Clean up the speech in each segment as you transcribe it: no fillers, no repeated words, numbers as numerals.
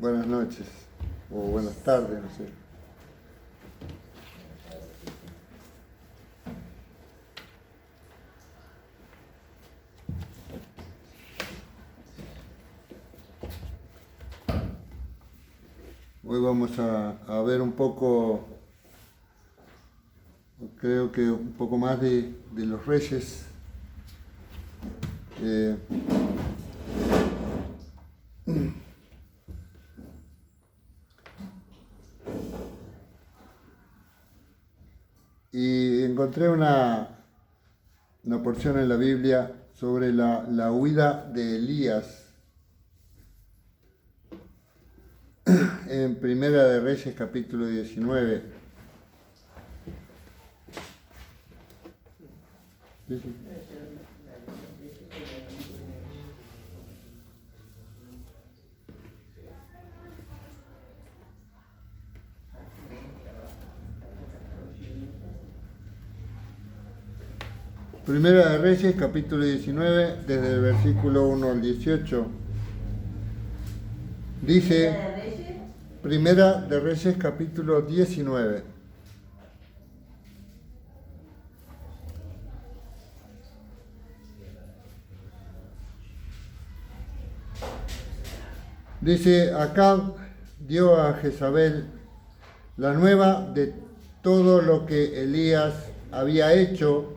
Buenas noches, o buenas tardes, no sé. Hoy vamos a ver un poco, creo que un poco más de los reyes. Y encontré una porción en la Biblia sobre la huida de Elías en Primera de Reyes capítulo 19. Sí, sí. Primera de Reyes capítulo 19, desde el versículo 1 al 18. Dice, Primera de Reyes capítulo 19. Dice, Acab dio a Jezabel la nueva de todo lo que Elías había hecho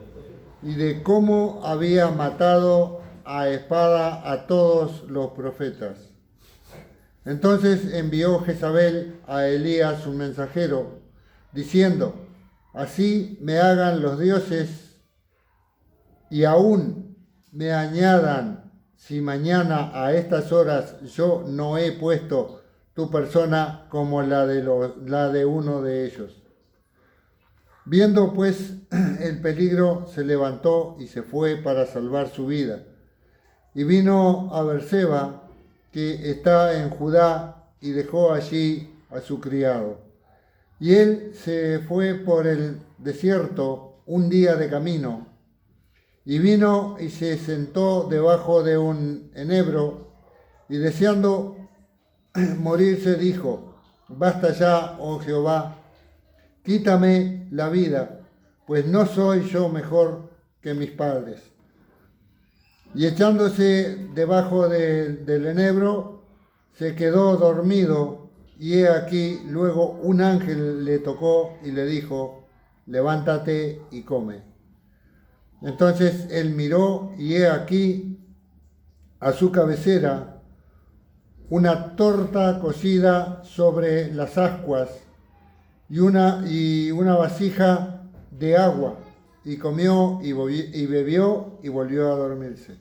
y de cómo había matado a espada a todos los profetas. Entonces envió Jezabel a Elías un mensajero, diciendo, así me hagan los dioses y aún me añadan si mañana a estas horas yo no he puesto tu persona como la de uno de ellos. Viendo pues el peligro, se levantó y se fue para salvar su vida. Y vino a Berseba, que está en Judá, y dejó allí a su criado. Y él se fue por el desierto un día de camino, y vino y se sentó debajo de un enebro, y deseando morirse dijo, basta ya, oh Jehová, quítame la vida, pues no soy yo mejor que mis padres. Y echándose debajo del enebro, se quedó dormido, y he aquí, luego un ángel le tocó y le dijo, levántate y come. Entonces él miró, y he aquí, a su cabecera, una torta cocida sobre las ascuas, y una vasija de agua, y comió y bebió y volvió a dormirse.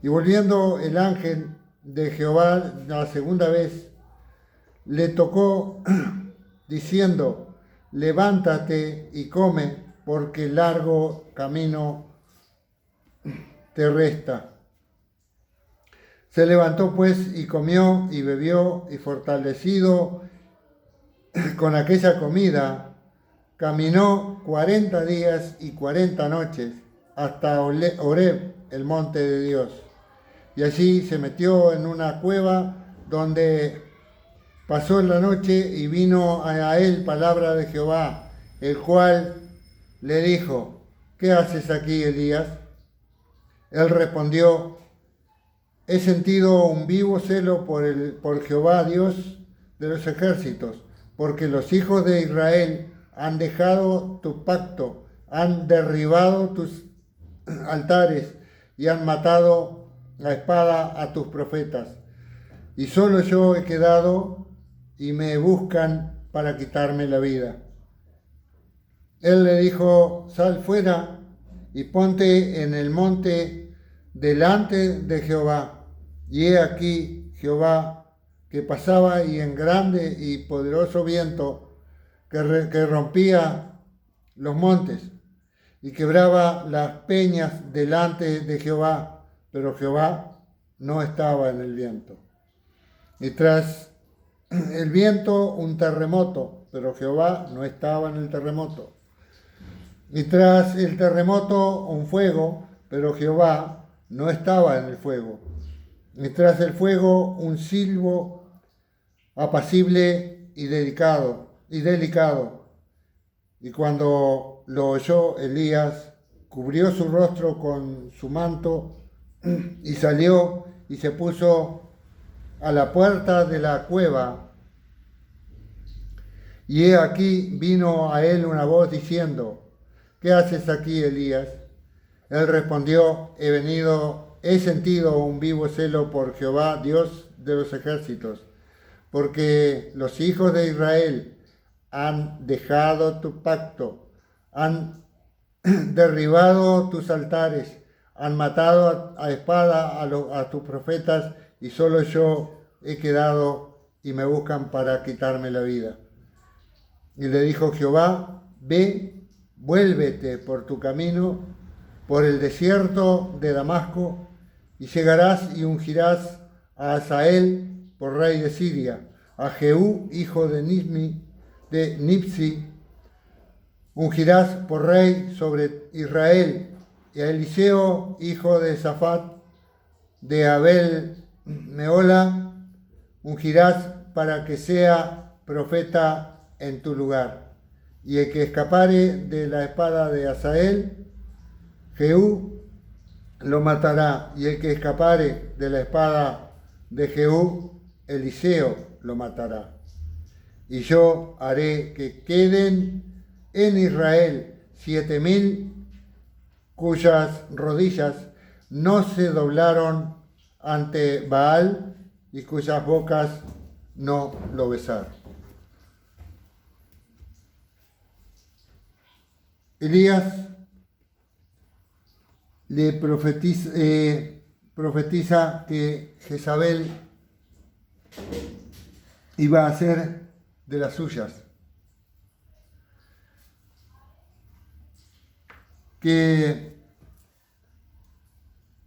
Y volviendo el ángel de Jehová la segunda vez, le tocó diciendo, levántate y come, porque largo camino te resta. Se levantó pues y comió y bebió, y fortalecido con aquella comida, caminó 40 días y 40 noches hasta Horeb, el monte de Dios. Y allí se metió en una cueva donde pasó la noche, y vino a él palabra de Jehová, el cual le dijo, ¿qué haces aquí, Elías? Él respondió, he sentido un vivo celo por Jehová, Dios de los ejércitos, porque los hijos de Israel han dejado tu pacto, han derribado tus altares y han matado a espada a tus profetas. Y solo yo he quedado y me buscan para quitarme la vida. Él le dijo, sal fuera y ponte en el monte delante de Jehová. Y he aquí Jehová que pasaba, y en grande y poderoso viento que rompía los montes y quebraba las peñas delante de Jehová, pero Jehová no estaba en el viento. Y tras el viento un terremoto, pero Jehová no estaba en el terremoto. Y tras el terremoto un fuego, pero Jehová no estaba en el fuego. Y tras el fuego un silbo, apacible y delicado. Y cuando lo oyó Elías, cubrió su rostro con su manto y salió y se puso a la puerta de la cueva. Y he aquí vino a él una voz diciendo: ¿qué haces aquí, Elías? Él respondió: he sentido un vivo celo por Jehová, Dios de los ejércitos, porque los hijos de Israel han dejado tu pacto, han derribado tus altares, han matado a espada a tus profetas, y solo yo he quedado y me buscan para quitarme la vida. Y le dijo Jehová: ve, vuélvete por tu camino, por el desierto de Damasco, y llegarás y ungirás a Hazael por rey de Siria, a Jehú, hijo de Nipsi, ungirás por rey sobre Israel, y a Eliseo, hijo de Safat, de Abel Meola, ungirás para que sea profeta en tu lugar. Y el que escapare de la espada de Hazael, Jehú lo matará, y el que escapare de la espada de Jehú, Eliseo lo matará. Y yo haré que queden en Israel 7,000 cuyas rodillas no se doblaron ante Baal y cuyas bocas no lo besaron. Elías le profetiza que Jezabel iba a ser de las suyas, que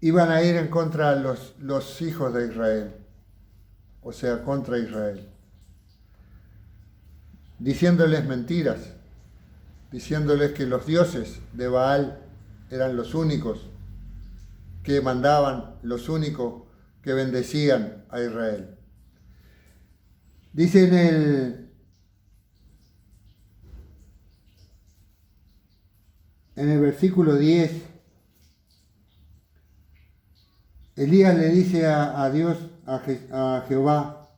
iban a ir en contra de los hijos de Israel, o sea, contra Israel, diciéndoles mentiras, diciéndoles que los dioses de Baal eran los únicos que mandaban, los únicos que bendecían a Israel. Dice en el versículo 10, Elías le dice a Dios, a Jehová: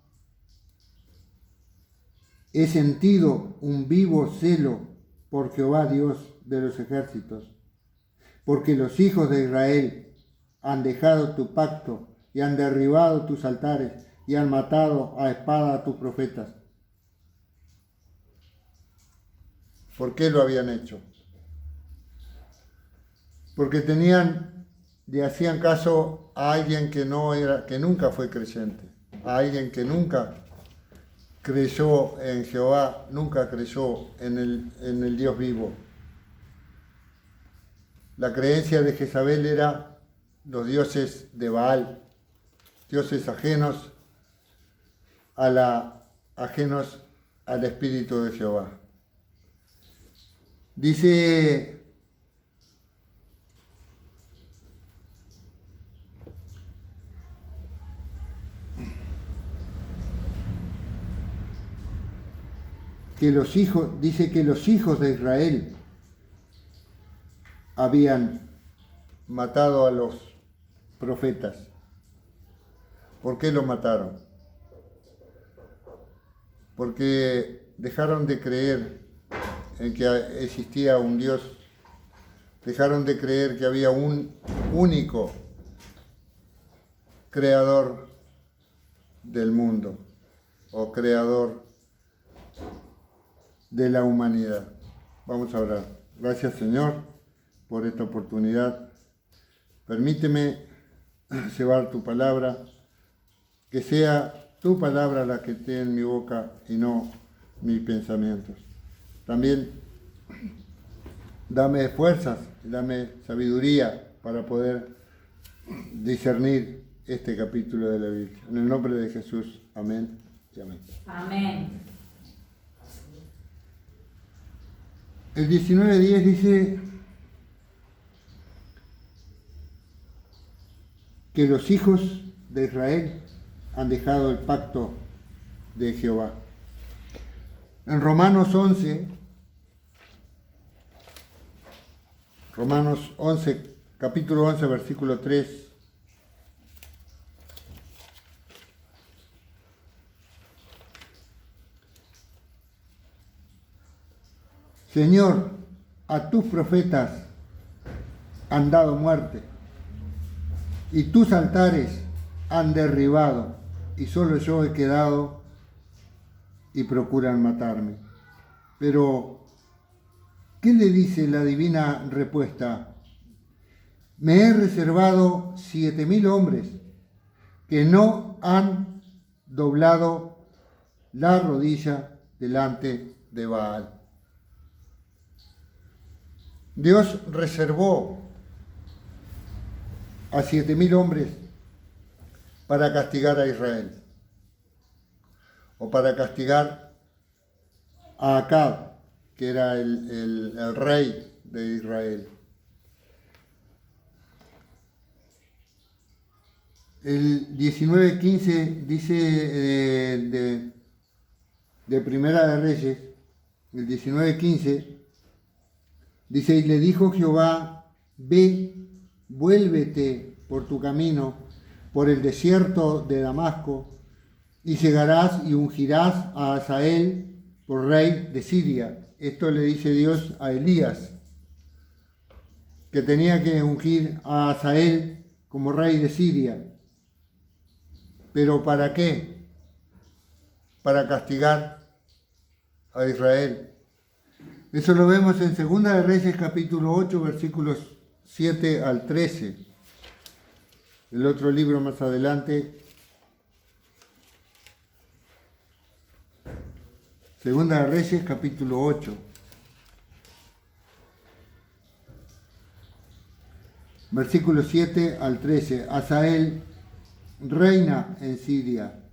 he sentido un vivo celo por Jehová, Dios de los ejércitos, porque los hijos de Israel han dejado tu pacto y han derribado tus altares y han matado a espada a tus profetas. ¿Por qué lo habían hecho? Porque le hacían caso a alguien que nunca fue creyente, a alguien que nunca creyó en Jehová, nunca creyó en el Dios vivo. La creencia de Jezabel era los dioses de Baal, dioses ajenos al Espíritu de Jehová. Dice que los hijos de Israel habían matado a los profetas. ¿Por qué los mataron? Porque dejaron de creer en que existía un Dios, dejaron de creer que había un único creador del mundo o creador de la humanidad. Vamos a orar. Gracias, Señor, por esta oportunidad. Permíteme llevar tu palabra, que sea tu palabra la que esté en mi boca y no mis pensamientos. También dame fuerzas, dame sabiduría para poder discernir este capítulo de la Biblia. En el nombre de Jesús, amén y amén. Amén. El 19:10 dice que los hijos de Israel han dejado el pacto de Jehová. En Romanos 11, capítulo 11, versículo 3. Señor, a tus profetas han dado muerte, y tus altares han derribado, y solo yo he quedado y procuran matarme. Pero, ¿qué le dice la divina respuesta? Me he reservado 7.000 hombres que no han doblado la rodilla delante de Baal. Dios reservó a 7.000 hombres para castigar a Israel, o para castigar a Acab, que era el rey de Israel. El 19:15 dice de Primera de Reyes, el 19:15, dice, y le dijo Jehová, ve, vuélvete por tu camino, por el desierto de Damasco, y llegarás y ungirás a Hazael por rey de Siria. Esto le dice Dios a Elías, que tenía que ungir a Hazael como rey de Siria. ¿Pero para qué? Para castigar a Israel. Eso lo vemos en Segunda de Reyes, capítulo 8, versículos 7 al 13. El otro libro más adelante. Segunda de Reyes, capítulo 8. Versículos 7 al 13. Hazael reina en Siria.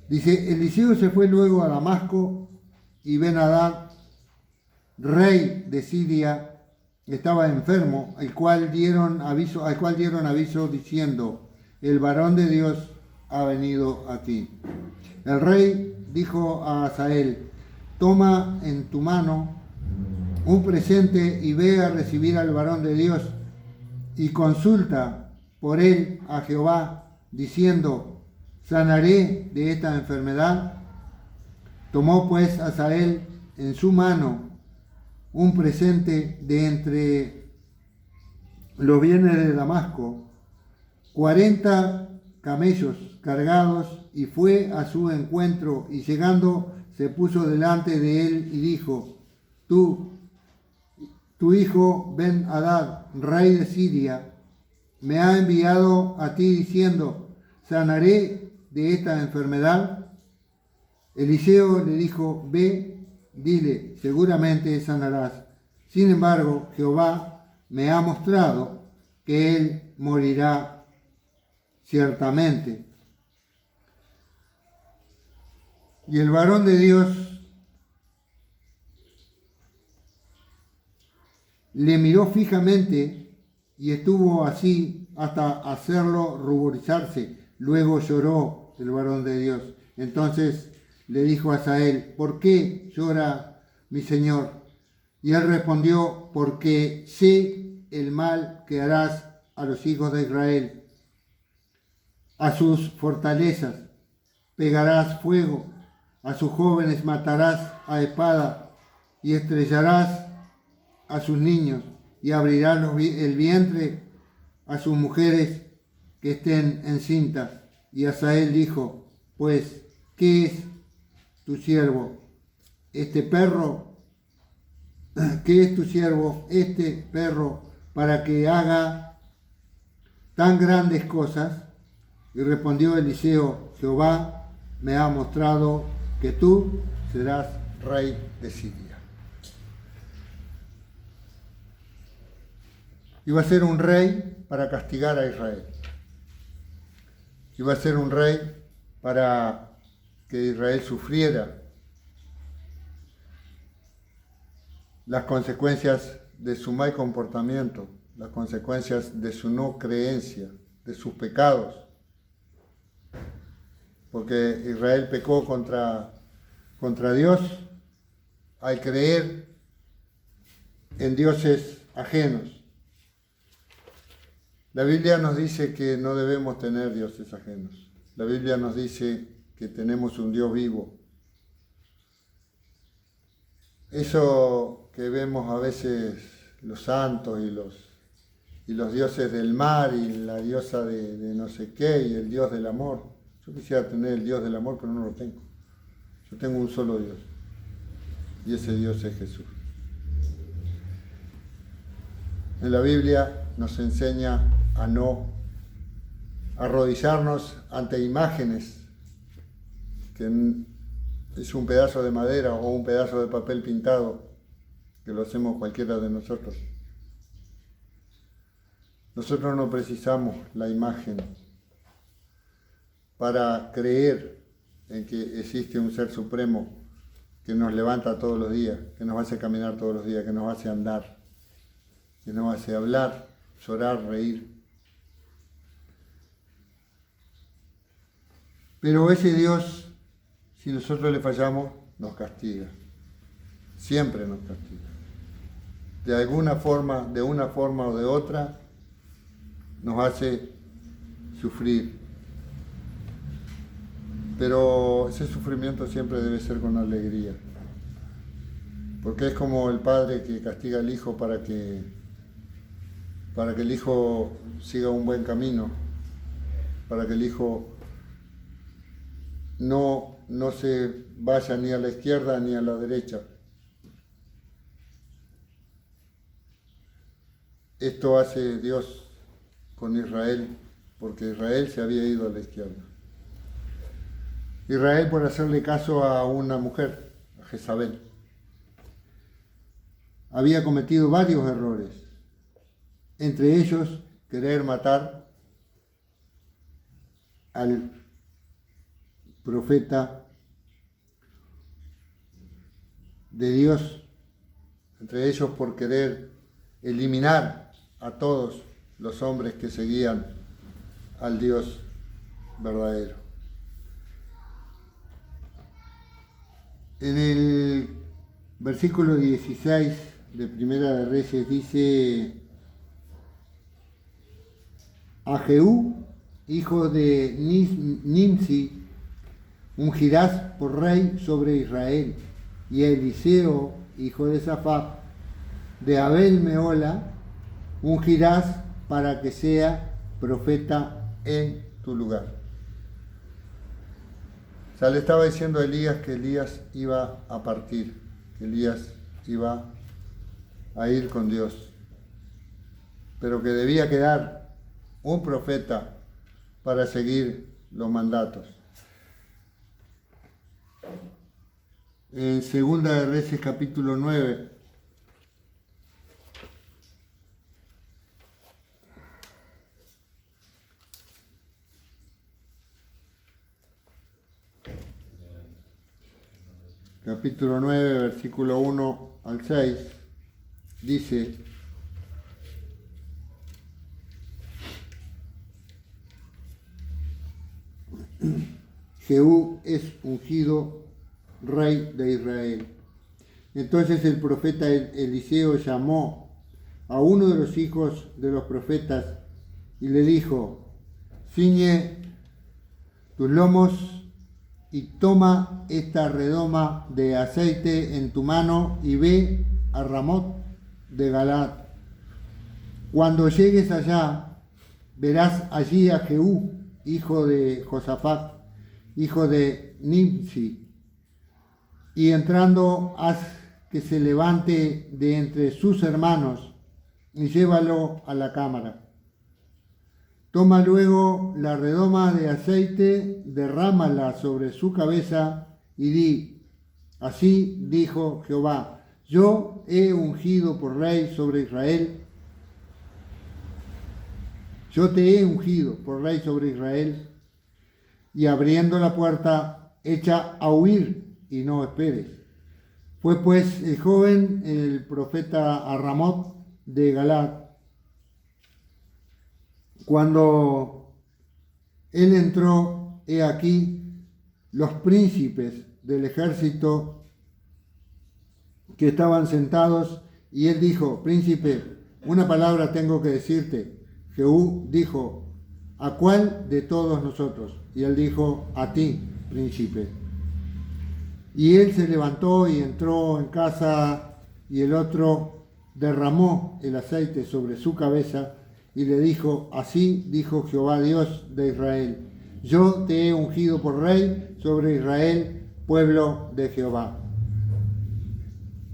Dice, Eliseo se fue luego a Damasco y Ben-Hadad, rey de Siria, estaba enfermo, al cual dieron aviso diciendo, el varón de Dios ha venido a ti. El rey dijo a Hazael, toma en tu mano un presente y ve a recibir al varón de Dios y consulta por él a Jehová, diciendo, ¿sanaré de esta enfermedad? Tomó pues Hazael en su mano un presente de entre los bienes de Damasco, 40 camellos cargados, y fue a su encuentro, y llegando se puso delante de él y dijo, tu hijo Ben-Hadad, rey de Siria, me ha enviado a ti diciendo, ¿sanaré de esta enfermedad? Eliseo le dijo, ve, dile, seguramente sanarás. Sin embargo, Jehová me ha mostrado que él morirá ciertamente. Y el varón de Dios le miró fijamente y estuvo así hasta hacerlo ruborizarse. Luego lloró el varón de Dios. Entonces le dijo a Hazael, ¿por qué llora mi señor? Y él respondió, porque sé el mal que harás a los hijos de Israel, a sus fortalezas pegarás fuego, a sus jóvenes matarás a espada, y estrellarás a sus niños, y abrirás el vientre a sus mujeres que estén encintas. Y Hazael dijo, pues, ¿qué es tu siervo, este perro? ¿Qué es tu siervo, este perro, para que haga tan grandes cosas? Y respondió Eliseo, Jehová me ha mostrado que tú serás rey de Siria. Iba a ser un rey para castigar a Israel. Iba a ser un rey para que Israel sufriera las consecuencias de su mal comportamiento, las consecuencias de su no creencia, de sus pecados. porque Israel pecó contra Dios al creer en dioses ajenos. La Biblia nos dice que no debemos tener dioses ajenos. La Biblia nos dice que tenemos un Dios vivo. Eso que vemos a veces los santos y los dioses del mar y la diosa de no sé qué y el Dios del amor. Yo quisiera tener el Dios del amor, pero no lo tengo. Yo tengo un solo Dios y ese Dios es Jesús. En la Biblia nos enseña a no arrodillarnos ante imágenes, que es un pedazo de madera o un pedazo de papel pintado, que lo hacemos cualquiera de nosotros. Nosotros no precisamos la imagen para creer en que existe un ser supremo que nos levanta todos los días, que nos hace caminar todos los días, que nos hace andar, que nos hace hablar, llorar, reír. Pero ese Dios, si nosotros le fallamos, nos castiga. Siempre nos castiga. De alguna forma, de una forma o de otra, nos hace sufrir. Pero ese sufrimiento siempre debe ser con alegría. Porque es como el padre que castiga al hijo para que el hijo siga un buen camino, para que el hijo no se vaya ni a la izquierda ni a la derecha. Esto hace Dios con Israel, porque Israel se había ido a la izquierda. Israel por hacerle caso a una mujer, a Jezabel, había cometido varios errores, entre ellos querer matar al profeta de Dios, entre ellos por querer eliminar a todos los hombres que seguían al Dios verdadero. En el versículo 16 de Primera de Reyes dice: a Jehú, hijo de Nimsi, ungirás por rey sobre Israel, y a Eliseo, hijo de Safat, de Abel Meola, ungirás para que sea profeta en tu lugar. O sea, le estaba diciendo a Elías que Elías iba a partir, que Elías iba a ir con Dios, pero que debía quedar un profeta para seguir los mandatos. En Segunda de Reyes capítulo 9, capítulo 9, versículo 1 al 6, dice: Jehú es ungido rey de Israel. Entonces el profeta Eliseo llamó a uno de los hijos de los profetas y le dijo: ciñe tus lomos y toma esta redoma de aceite en tu mano y ve a Ramot de Galaad. Cuando llegues allá, verás allí a Jehú, hijo de Josafat, hijo de Nimsi, y entrando haz que se levante de entre sus hermanos y llévalo a la cámara. Toma luego la redoma de aceite, derrámala sobre su cabeza y di: así dijo Jehová, yo he ungido por rey sobre Israel. Yo te he ungido por rey sobre Israel. Y abriendo la puerta, echa a huir y no esperes. Fue pues el joven, el profeta, a Ramot de Galaad. Cuando él entró, he aquí, los príncipes del ejército que estaban sentados, y él dijo: príncipe, una palabra tengo que decirte. Jehú dijo: ¿a cuál de todos nosotros? Y él dijo: a ti, príncipe. Y él se levantó y entró en casa, y el otro derramó el aceite sobre su cabeza y le dijo: así dijo Jehová Dios de Israel: yo te he ungido por rey sobre Israel, pueblo de Jehová.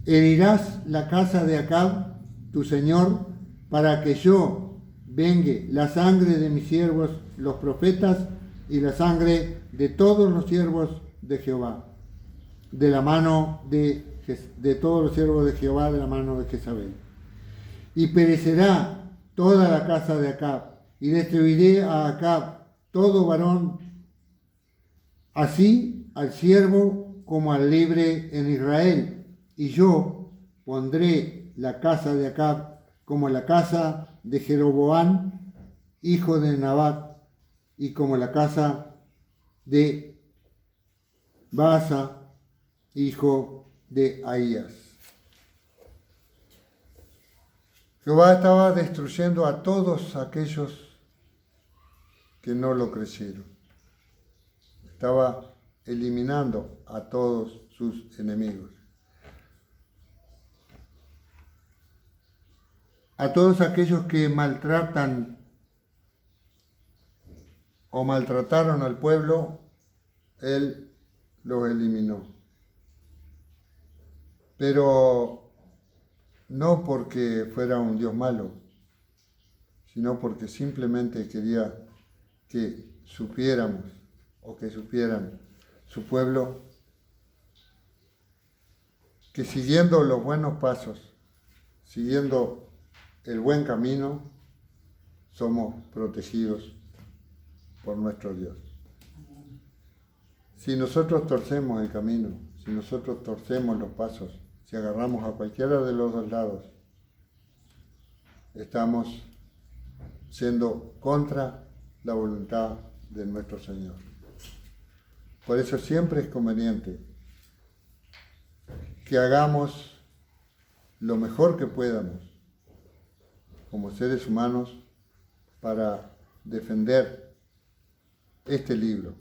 Herirás la casa de Acab, tu señor, para que yo vengue la sangre de mis siervos, los profetas, y la sangre de todos los siervos de Jehová, de la mano de todos los siervos de Jehová, de la mano de Jezabel. Y perecerá toda la casa de Acab, y destruiré a Acab todo varón, así al siervo como al libre en Israel. Y yo pondré la casa de Acab como la casa de Jeroboam, hijo de Nabat, y como la casa de Baasa, hijo de Ahías. Jehová estaba destruyendo a todos aquellos que no lo creyeron. Estaba eliminando a todos sus enemigos. A todos aquellos que maltratan o maltrataron al pueblo, él los eliminó. Pero no porque fuera un Dios malo, sino porque simplemente quería que supiéramos o que supieran su pueblo que siguiendo los buenos pasos, siguiendo el buen camino, somos protegidos por nuestro Dios. Si nosotros torcemos el camino, si nosotros torcemos los pasos, si agarramos a cualquiera de los dos lados, estamos siendo contra la voluntad de nuestro Señor. Por eso siempre es conveniente que hagamos lo mejor que podamos como seres humanos para defender este libro,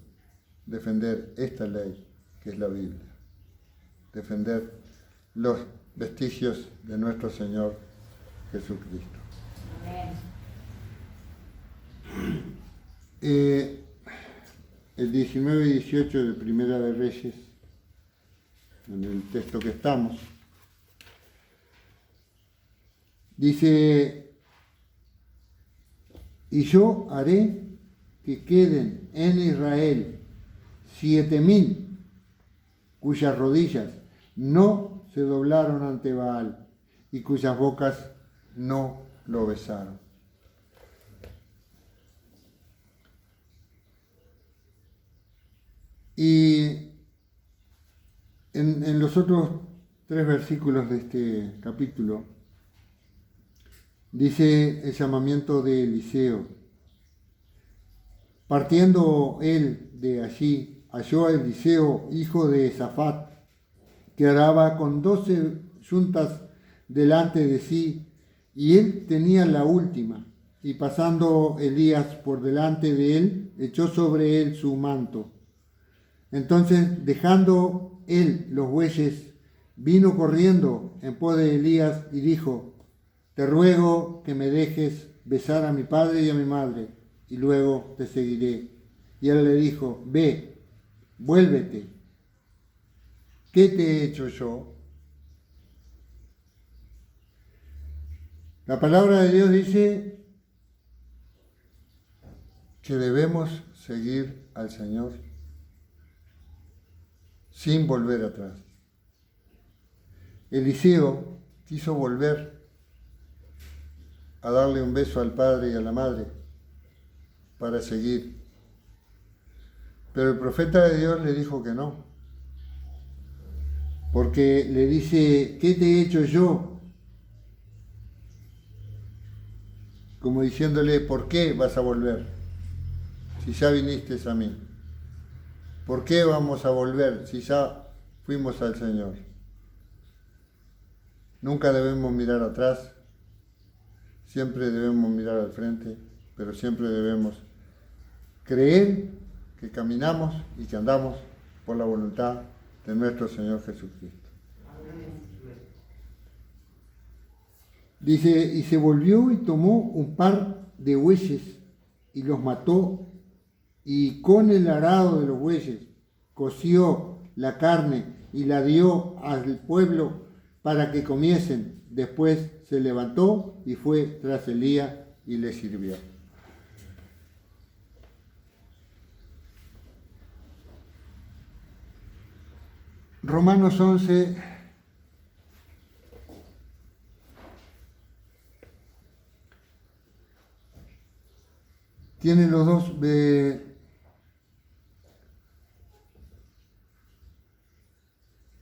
defender esta ley que es la Biblia, defender los vestigios de nuestro Señor Jesucristo. El 19 y 18 de Primera de Reyes, en el texto que estamos, dice: y yo haré que queden en Israel 7,000 cuyas rodillas no se doblaron ante Baal y cuyas bocas no lo besaron. Y en los otros 3 versículos de este capítulo dice el llamamiento de Eliseo. Partiendo él de allí, halló a Eliseo, hijo de Safat, que araba con 12 yuntas delante de sí, y él tenía la última. Y pasando Elías por delante de él, echó sobre él su manto. Entonces, dejando él los bueyes, vino corriendo en pos de Elías y dijo: te ruego que me dejes besar a mi padre y a mi madre, y luego te seguiré. Y él le dijo: ve, vuélvete. ¿Qué te he hecho yo? La palabra de Dios dice que debemos seguir al Señor sin volver atrás. Eliseo quiso volver a darle un beso al padre y a la madre para seguir. Pero el profeta de Dios le dijo que no. Porque le dice: ¿qué te he hecho yo? Como diciéndole: ¿por qué vas a volver si ya viniste a mí? ¿Por qué vamos a volver si ya fuimos al Señor? Nunca debemos mirar atrás, siempre debemos mirar al frente, pero siempre debemos creer que caminamos y que andamos por la voluntad de nuestro Señor Jesucristo. Dice, y se volvió y tomó un par de bueyes y los mató, y con el arado de los bueyes coció la carne y la dio al pueblo para que comiesen. Después se levantó y fue tras Elías y le sirvió. Romanos 11, tiene los dos.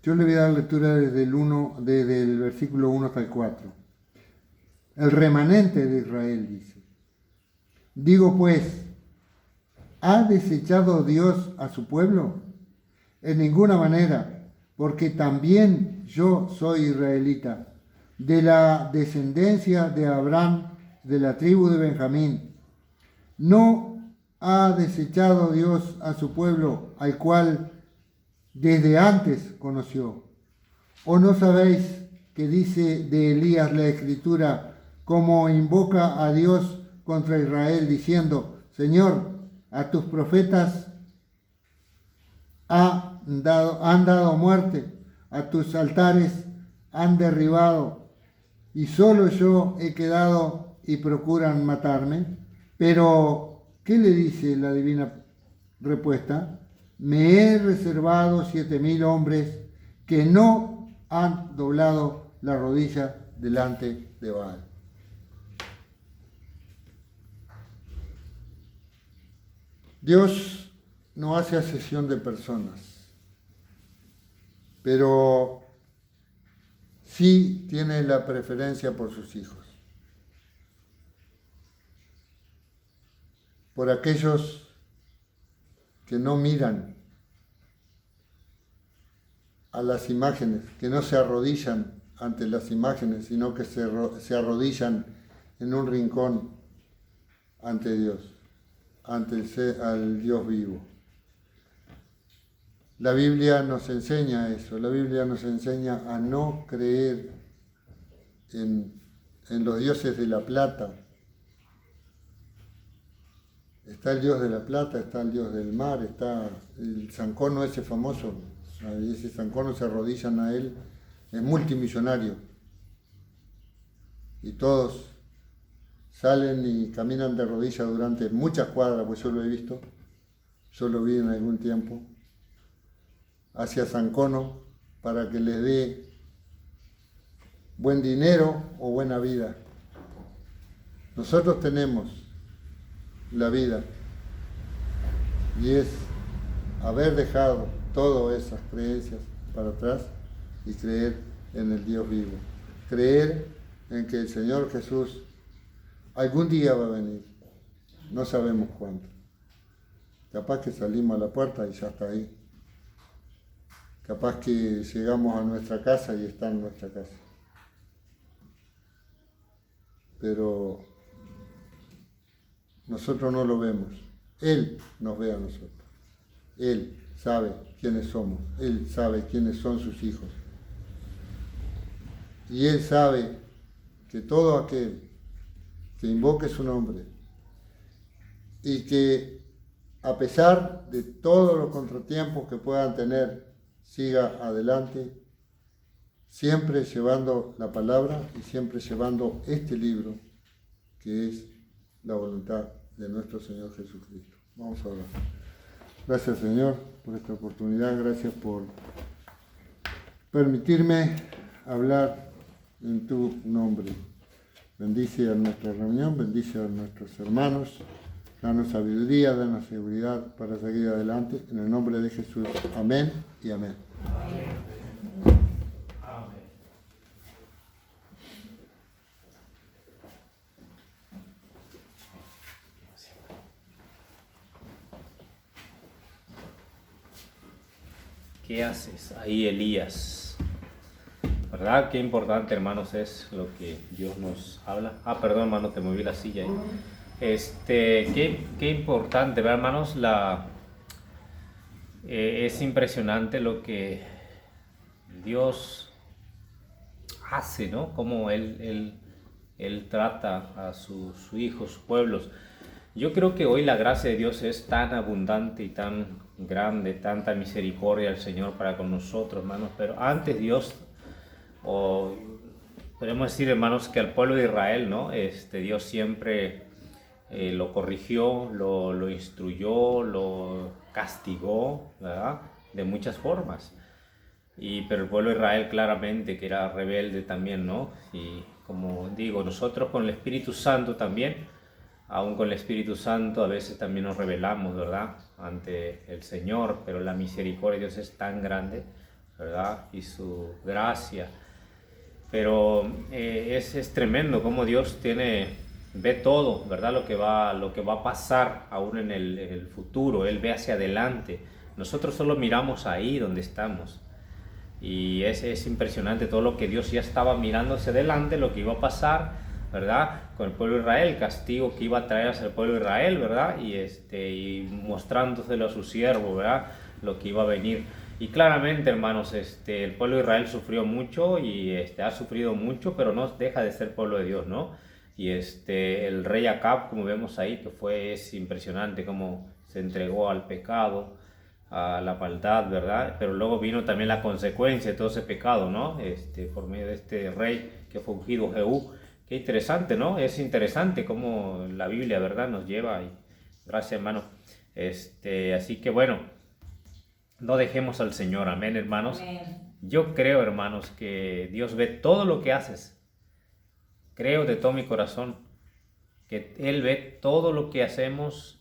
Yo le voy a dar lectura desde el versículo 1 hasta el 4. El remanente de Israel dice: digo pues, ¿ha desechado Dios a su pueblo? En ninguna manera, porque también yo soy israelita, de la descendencia de Abraham, de la tribu de Benjamín. ¿No ha desechado Dios a su pueblo, al cual desde antes conoció? ¿O no sabéis que dice de Elías la Escritura, como invoca a Dios contra Israel, diciendo: Señor, a tus profetas han dado muerte, a tus altares han derribado, y solo yo he quedado y procuran matarme? Pero, ¿qué le dice la divina respuesta? Me he reservado 7,000 hombres que no han doblado la rodilla delante de Baal. Dios no hace acepción de personas, pero sí tiene la preferencia por sus hijos, por aquellos que no miran a las imágenes, que no se arrodillan ante las imágenes, sino que se arrodillan en un rincón ante Dios, al Dios vivo. La Biblia nos enseña eso, la Biblia nos enseña a no creer en los dioses de la plata. Está el dios de la plata, está el dios del mar, está el Sancono ese famoso, ese Sancono se arrodillan a él, es multimillonario. Y todos salen y caminan de rodillas durante muchas cuadras, pues yo lo he visto, yo lo vi en algún tiempo, hacia Sancono para que les dé buen dinero o buena vida. Nosotros tenemos la vida y es haber dejado todas esas creencias para atrás y creer en el Dios vivo, creer en que el Señor Jesús algún día va a venir, no sabemos cuándo. Capaz que salimos a la puerta y ya está ahí. Capaz que llegamos a nuestra casa y está en nuestra casa. Pero nosotros no lo vemos. Él nos ve a nosotros. Él sabe quiénes somos. Él sabe quiénes son sus hijos. Y Él sabe que todo aquel que invoque su nombre y que a pesar de todos los contratiempos que puedan tener, siga adelante, siempre llevando la palabra y siempre llevando este libro, que es la voluntad de nuestro Señor Jesucristo. Vamos a orar. Gracias, Señor, por esta oportunidad. Gracias por permitirme hablar en tu nombre. Bendice a nuestra reunión, bendice a nuestros hermanos. Danos sabiduría, danos seguridad para seguir adelante. En el nombre de Jesús. Amén y amén. ¿qué haces ahí, Elías? ¿Verdad? Qué importante, hermanos, es lo que Dios nos habla. Perdón, hermano, te moví la silla ahí. Qué importante, ¿verdad, hermanos? Es impresionante lo que Dios hace, ¿no? Cómo Él trata a sus hijos, sus pueblos. Yo creo que hoy la gracia de Dios es tan abundante y tan grande, tanta misericordia del Señor para con nosotros, hermanos. Pero antes Dios, o podemos decir, hermanos, que al pueblo de Israel, ¿no? Dios siempre lo corrigió, lo instruyó, lo castigó, ¿verdad? De muchas formas. Pero el pueblo de Israel claramente que era rebelde también, ¿no? Y como digo, nosotros con el Espíritu Santo también, aún con el Espíritu Santo a veces también nos rebelamos, ¿verdad? Ante el Señor, pero la misericordia de Dios es tan grande, ¿verdad? Y su gracia. Pero es tremendo cómo Dios ve todo, ¿verdad? Lo que va a pasar aún en el futuro. Él ve hacia adelante. Nosotros solo miramos ahí donde estamos. Y es impresionante todo lo que Dios ya estaba mirando hacia adelante, lo que iba a pasar, ¿verdad? Con el pueblo de Israel, el castigo que iba a traer hacia el pueblo de Israel, ¿verdad? Y mostrándoselo a su siervo, ¿verdad? Lo que iba a venir. Y claramente, hermanos, el pueblo de Israel sufrió mucho y ha sufrido mucho, pero no deja de ser pueblo de Dios, ¿no? Y el rey Acab, como vemos ahí, es impresionante cómo se entregó al pecado, a la maldad, ¿verdad? Pero luego vino también la consecuencia de todo ese pecado, ¿no? Por medio de este rey que fue ungido, Jehú. Qué interesante, ¿no? Es interesante cómo la Biblia, ¿verdad? Nos lleva. Y gracias, hermano. Así que bueno, no dejemos al Señor, amén, hermanos. Amén. Yo creo, hermanos, que Dios ve todo lo que haces. Creo de todo mi corazón que Él ve todo lo que hacemos.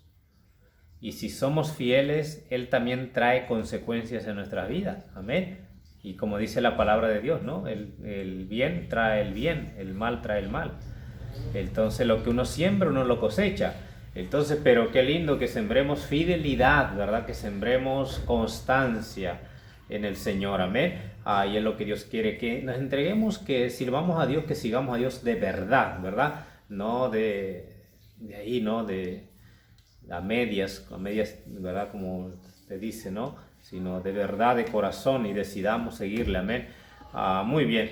Y si somos fieles, Él también trae consecuencias en nuestras vidas. Amén. Y como dice la palabra de Dios, ¿no? El bien trae el bien, el mal trae el mal. Entonces lo que uno siembra, uno lo cosecha. Entonces, pero qué lindo que sembremos fidelidad, ¿verdad? Que sembremos constancia en el Señor. Amén. Y es lo que Dios quiere, que nos entreguemos, que sirvamos a Dios, que sigamos a Dios de verdad, ¿verdad? No de ahí, ¿no? A medias, ¿verdad? Como te dice, ¿no? Sino de verdad, de corazón, y decidamos seguirle, amén. Muy bien.